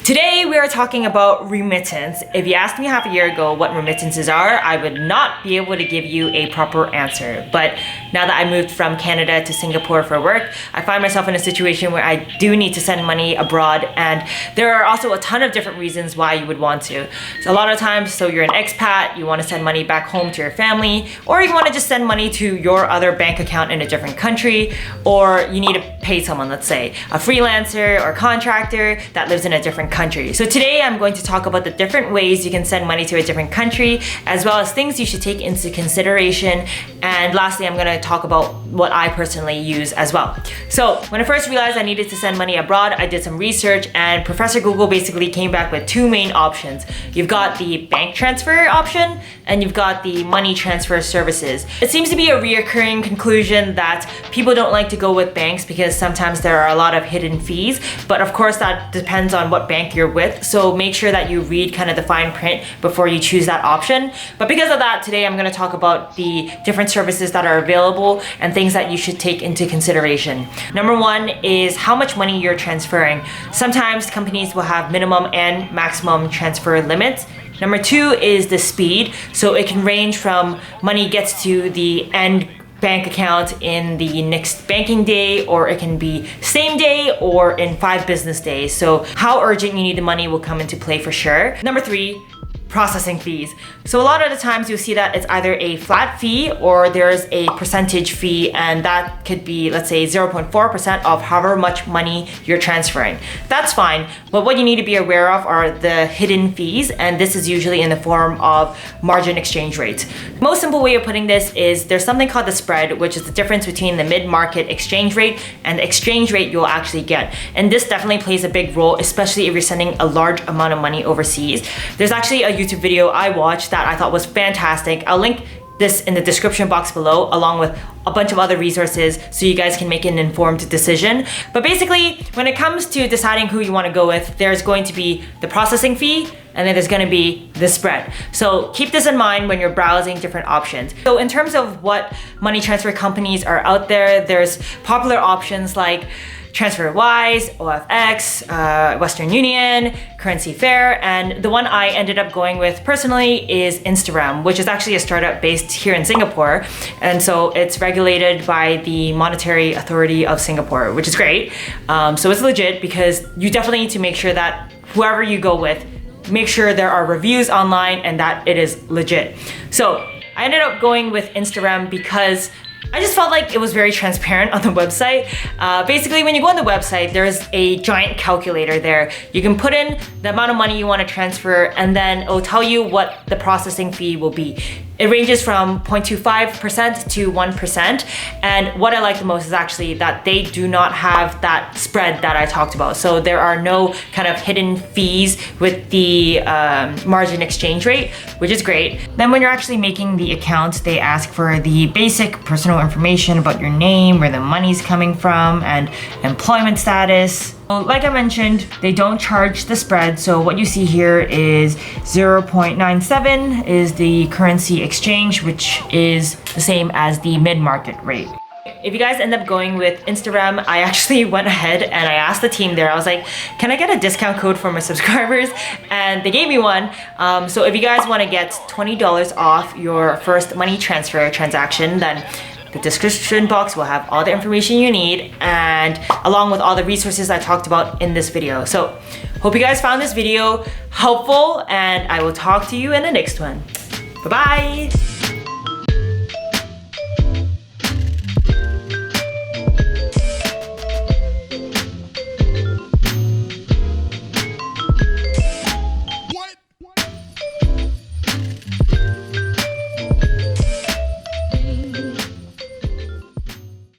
Today we are talking about remittance. If you asked me half a year ago what remittances are, I would not be able to give you a proper answer. But now that I moved from Canada to Singapore for work, I find myself in a situation where I do need to send money abroad, and there are also a ton of different reasons why you would want to. So a lot of times, so you're an expat, you want to send money back home to your family, or you want to just send money to your other bank account in a different country, or you need to pay someone, let's say a freelancer or contractor that lives in a different country. So today I'm going to talk about the different ways you can send money to a different country, as well as things you should take into consideration. And lastly, I'm going to talk about what I personally use as well. So when I first realized I needed to send money abroad, I did some research, and Professor Google basically came back with two main options. You've got the bank transfer option, and you've got the money transfer services. It seems to be a reoccurring conclusion that people don't like to go with banks because sometimes there are a lot of hidden fees, but of course that depends on what bank you're with, so make sure that you read kind of the fine print before you choose that option. But because of that, today I'm going to talk about the different services that are available and things that you should take into consideration. Number one is how much money you're transferring. Sometimes companies will have minimum and maximum transfer limits. Number two is the speed. So it can range from money gets to the end bank account in the next banking day, or it can be same day or in 5 business days. So how urgent you need the money will come into play for sure. Number three, processing fees. So a lot of the times you'll see that it's either a flat fee or there's a percentage fee, and that could be, let's say, 0.4% of however much money you're transferring. That's fine, but what you need to be aware of are the hidden fees, and this is usually in the form of margin exchange rates. The most simple way of putting this is there's something called the spread, which is the difference between the mid-market exchange rate and the exchange rate you'll actually get. And this definitely plays a big role, especially if you're sending a large amount of money overseas. There's actually a YouTube video I watched that I thought was fantastic. I'll link this in the description box below, along with a bunch of other resources so you guys can make an informed decision. But basically, when it comes to deciding who you want to go with, there's going to be the processing fee, and then there's going to be the spread. So keep this in mind when you're browsing different options. So in terms of what money transfer companies are out there, there's popular options like TransferWise, OFX, Western Union, Currency Fair, and the one I ended up going with personally is Instagram, which is actually a startup based here in Singapore. And so it's regulated by the Monetary Authority of Singapore, which is great. So it's legit, because you definitely need to make sure that whoever you go with, make sure there are reviews online and that it is legit. So I ended up going with Instagram because I just felt like it was very transparent on the website. Basically, when you go on the website, there's a giant calculator there. You can put in the amount of money you want to transfer, and then it'll tell you what the processing fee will be. It ranges from 0.25% to 1%. And what I like the most is actually that they do not have that spread that I talked about. So there are no kind of hidden fees with the margin exchange rate, which is great. Then when you're actually making the account, they ask for the basic personal information about your name, where the money's coming from, and employment status. Like I mentioned, they don't charge the spread, so what you see here is 0.97 is the currency exchange, which is the same as the mid-market rate. If you guys end up going with Instagram, I actually went ahead and I asked the team there, I was like, can I get a discount code for my subscribers? And they gave me one. So if you guys want to get $20 off your first money transfer transaction, then the description box will have all the information you need, and along with all the resources I talked about in this video. So hope you guys found this video helpful, and I will talk to you in the next one. Bye-bye.